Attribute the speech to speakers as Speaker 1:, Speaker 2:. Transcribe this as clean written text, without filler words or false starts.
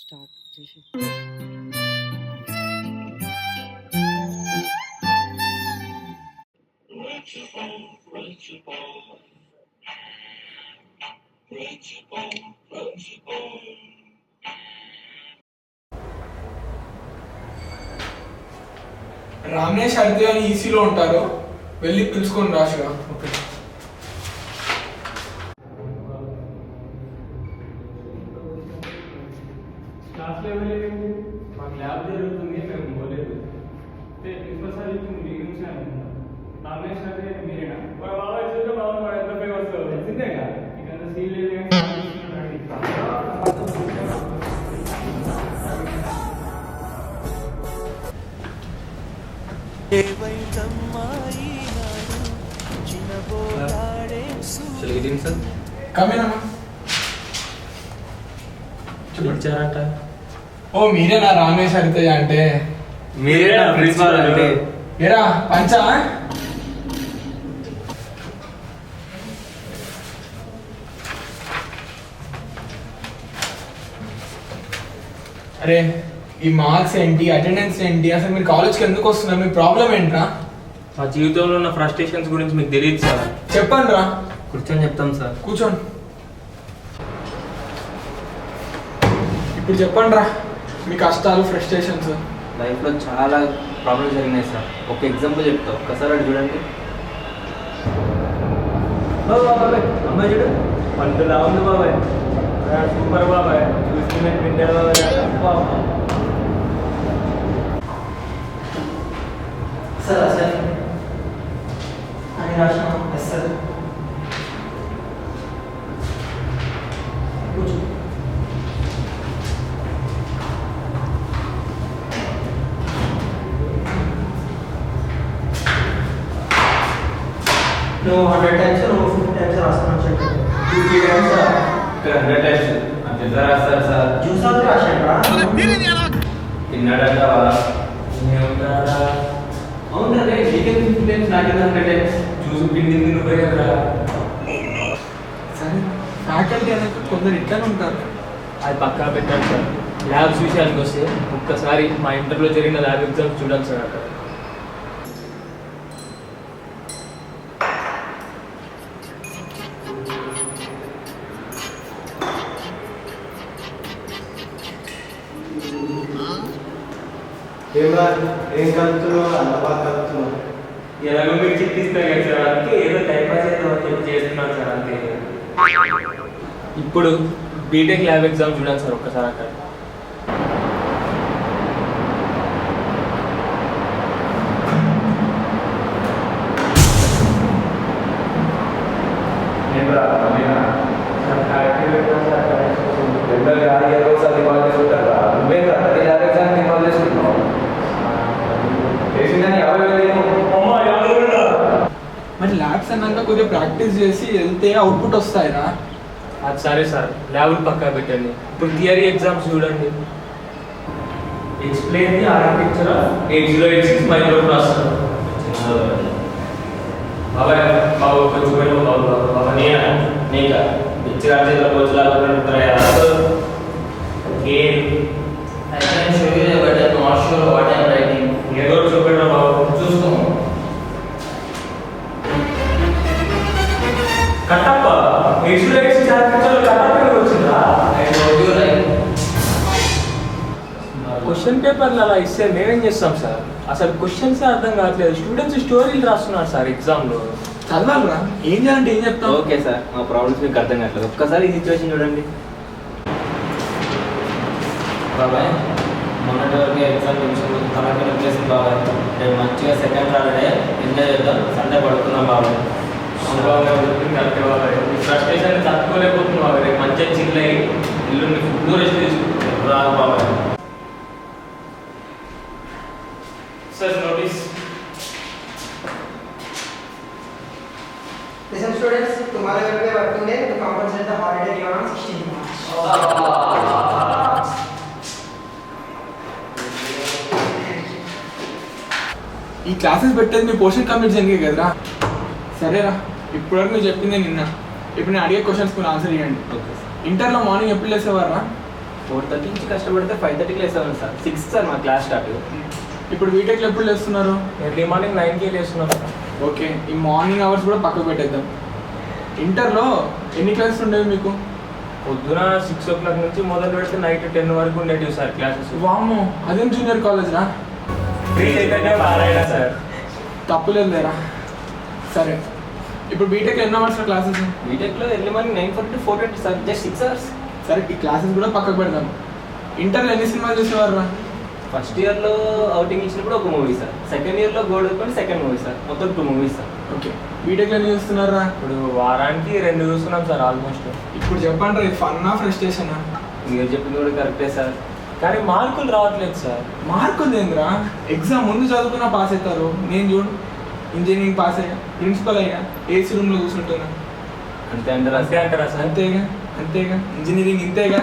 Speaker 1: Start చేసి
Speaker 2: రమేష్ అడితే అని ఈసీలో ఉంటారు, వెళ్ళి పిలుచుకొని రాసుగా. ఓకే
Speaker 3: క్లాస్లో వెళ్ళలేదు, మాకు ల్యాబ్ జరుగుతుంది, మేము పోలేదు. ప్రిన్సిపల్ చెప్తుంది మీ గురించి నామినేషన్ అంటే మీరేనా? మా బాబా చూస్తే బాబా మా ఎంత ఫేమస్ తెలిసిందేగా, ఇకంతా సీల్ లేదు.
Speaker 2: కమేనమ్మా
Speaker 3: వచ్చారంట.
Speaker 2: ఓ మీరేనా రమేష్ అడితే అంటే?
Speaker 3: మీరేనా ప్రిన్సిపల్ అంటే?
Speaker 2: ఏరా పంచా? అరే ఈ మార్క్స్ ఏంటి, అటెండెన్స్ ఏంటి, అసలు మీరు కాలేజ్కి ఎందుకు వస్తున్నారు, మీ ప్రాబ్లం ఏంట్రా?
Speaker 3: మా జీవితంలో ఉన్న ఫ్రస్ట్రేషన్స్ గురించి మీకు తెలియదు సార్.
Speaker 2: చెప్పండి రా.
Speaker 3: కూర్చొని చెప్తాం సార్.
Speaker 2: కూర్చోండి. ఇప్పుడు చెప్పండి రా మీ కష్టాలు, ఫ్రస్ట్రేషన్స్.
Speaker 4: లైఫ్లో చాలా ప్రాబ్లమ్స్ జరిగినాయి సార్. ఒక ఎగ్జాంపుల్ చెప్తా, ఒక్కసారి అటు చూడండి.
Speaker 3: అమ్మాయి చూడు, పండులా ఉంది బాబాయ్, సూపర్ బాబాయ్, చూసుకునే వింటారు బాబాయ్.
Speaker 1: సార్ సార్ అని రాసిన సార్ కూర్చో. నువ్వు 100 times నువ్వు 50 times రాస్తున్నావు చెప్పు. 50 times
Speaker 4: 100 times అంతే సార్ రాస్తారు సార్.
Speaker 1: జ్యూస్ అవుతే రాశాను రా.
Speaker 4: తిన్నాడంటావా? అవునా రే, నీకే 50 times నాకే 100 times చూసి పిండింది నువ్వే కదా.
Speaker 2: సరే ఫ్యాకల్టీ అనేది కొందరు ఇట్లానే ఉంటారు.
Speaker 3: అది పక్కా పెట్టాను సార్. ల్యాబ్స్ విషయానికి వస్తే ఒక్కసారి మా ఇంటర్లో జరిగిన ల్యాబ్ ఎగ్జామ్స్ చూడాలి సార్. అక్కడ
Speaker 5: ఏం కలుపుతున్నావు, అంత బాగా కలుపుతున్నావు.
Speaker 3: ఎలాగో మీరు చిట్టిస్తారు కదా సార్, అందుకే ఏదో టైం పాస్ చేద్దామని చెప్పి చేస్తున్నాను సార్ అంతే. ఇప్పుడు బీటెక్ ల్యాబ్ ఎగ్జామ్ చూడండి సార్ ఒక్కసారి అక్కడ.
Speaker 2: మరి ల్యాబ్స్ అన్నాక కొద్దిగా ప్రాక్టీస్ చేసి వెళ్తే అవుట్పుట్ వస్తాయిరా.
Speaker 3: అది సరే సార్, ల్యాబ్ పక్కా పెట్టండి. ఇప్పుడు థియరీ ఎగ్జామ్స్ చూడండి. Explain the architecture of 8086 micro processor. బాబాయ్ బాబు కొంచెం పోయిన బాబు బాబా నీకా పిచ్చిగా చేతిలో పోచులాగా ఉంటాయా?
Speaker 4: I can show you but I'm not sure what I'm writing.
Speaker 3: ఏదో చూపెట్టరా బాబు,
Speaker 4: చూస్తాం.
Speaker 3: కట్టప్ప 8086 ఆర్కిటెక్చర్ కట్టప్ప వచ్చిందా?
Speaker 4: I told you right.
Speaker 3: Question పేపర్లు అలా ఇస్తే మేమేం చేస్తాం సార్? అసలు క్వశ్చన్స్ అర్థం కావట్లేదు. స్టూడెంట్స్ స్టోరీలు రాస్తున్నారు సార్ ఎగ్జామ్లో.
Speaker 2: చదవాలరా, ఏం చేయాలంటే ఏం చెప్తాం.
Speaker 4: ఓకే సార్, మా ప్రాబ్లమ్స్ మీకు అర్థం కావట్లేదు. ఒక్కసారి ఈ సిచ్యువేషన్ చూడండి. బాబాయ్ మొన్నటి వరకు ఎగ్జామ్ టెన్షన్ తనకి వచ్చేసింది బాబాయ్. రేపు మంచిగా సెకండ్ రాడే ఎంజాయ్ చేద్దాం, సండే పడుకుందాం బాబాయ్.
Speaker 3: ఫ్రస్ట్రేషన్ తట్టుకోలేకపోతున్నావు. రేపు మంచిగా చిల్ అయ్యి ఇల్లు ఫుడ్ రెస్ట్ తీసుకుంటాం.
Speaker 4: రాదు బాబాయ్.
Speaker 3: Sir notice.
Speaker 1: Listen students, tomorrow will be a working day to compensate the holiday given on 16th March.
Speaker 2: ఈ క్లాసెస్ పెట్టేది మీ పోర్షన్ కంప్లీట్ చేయడానికి కదరా. సరేరా, ఇప్పటివరకు నువ్వు చెప్పిందే నిన్న. ఇప్పుడు నేను అడిగే క్వశ్చన్స్ కొన్ని ఆన్సర్ చేయండి. ఇంటర్లో మార్నింగ్ ఎప్పుడు లేసేవారా?
Speaker 4: 4:30 నుంచి కష్టపడితే 5:30కి లేస్తాను సార్. 6 సార్ మా క్లాస్ స్టార్ట్.
Speaker 2: ఇప్పుడు బీటెక్లో ఎప్పుడు లేస్తున్నారు?
Speaker 3: ఎర్లీ మార్నింగ్ 9కి లేస్తున్నాం సార్.
Speaker 2: ఓకే, ఈ మార్నింగ్ అవర్స్ కూడా పక్కకు పెట్టేద్దాం. ఇంటర్లో ఎన్ని క్లాసెస్ ఉండేవి మీకు?
Speaker 3: పొద్దున 6 o'clock నుంచి మొదలు పెడితే నైట్ 10 వరకు ఉండేటివి సార్ క్లాసెస్.
Speaker 2: వామ్మో, అదేం జూనియర్ కాలేజ్ రా?
Speaker 3: ఫ్రీ చైతన్య పారాయణ సార్.
Speaker 2: తప్పులేదు లేరా. సరే, ఇప్పుడు బీటెక్ ఎన్ని అవర్స్ క్లాసెస్?
Speaker 4: బీటెక్లో early morning 9:40 to 4:20 sir, just 6 hours.
Speaker 2: సరే, ఈ క్లాసెస్ కూడా పక్కకు పెడదాం. ఇంటర్లో ఎన్ని సినిమాలు చూసేవారు రా?
Speaker 4: ఫస్ట్ ఇయర్లో అవుటింగ్ ఇచ్చినప్పుడు ఒక మూవీ సార్, సెకండ్ ఇయర్లో gold open second movie sir, మొత్తం 2 movies సార్.
Speaker 2: ఓకే, బీటెక్లో ఎన్ని చూస్తున్నారా?
Speaker 3: ఇప్పుడు వారానికి 2 చూస్తున్నాం సార్ ఆల్మోస్ట్.
Speaker 2: ఇప్పుడు చెప్పండి రా, ఇది ఫన్నా ఫ్రస్ట్రేషనా?
Speaker 4: మీరు చెప్పింది కూడా కరెక్టే సార్.
Speaker 3: కానీ మార్కులు రావట్లేదు సార్.
Speaker 2: మార్కులు ఏందిరా? ఎగ్జామ్ ముందు చదువుకున్నా పాస్ అవుతారు. నేను చూడు, ఇంజనీరింగ్ పాస్ అయ్యా, ప్రిన్సిపల్ అయ్యా, ఏసీ రూమ్లో కూర్చుంటున్నా.
Speaker 4: అంతే అంటారా?
Speaker 3: అంతే అంటారా సార్?
Speaker 2: అంతేగా, అంతేగా, ఇంజనీరింగ్ ఇంతేగా.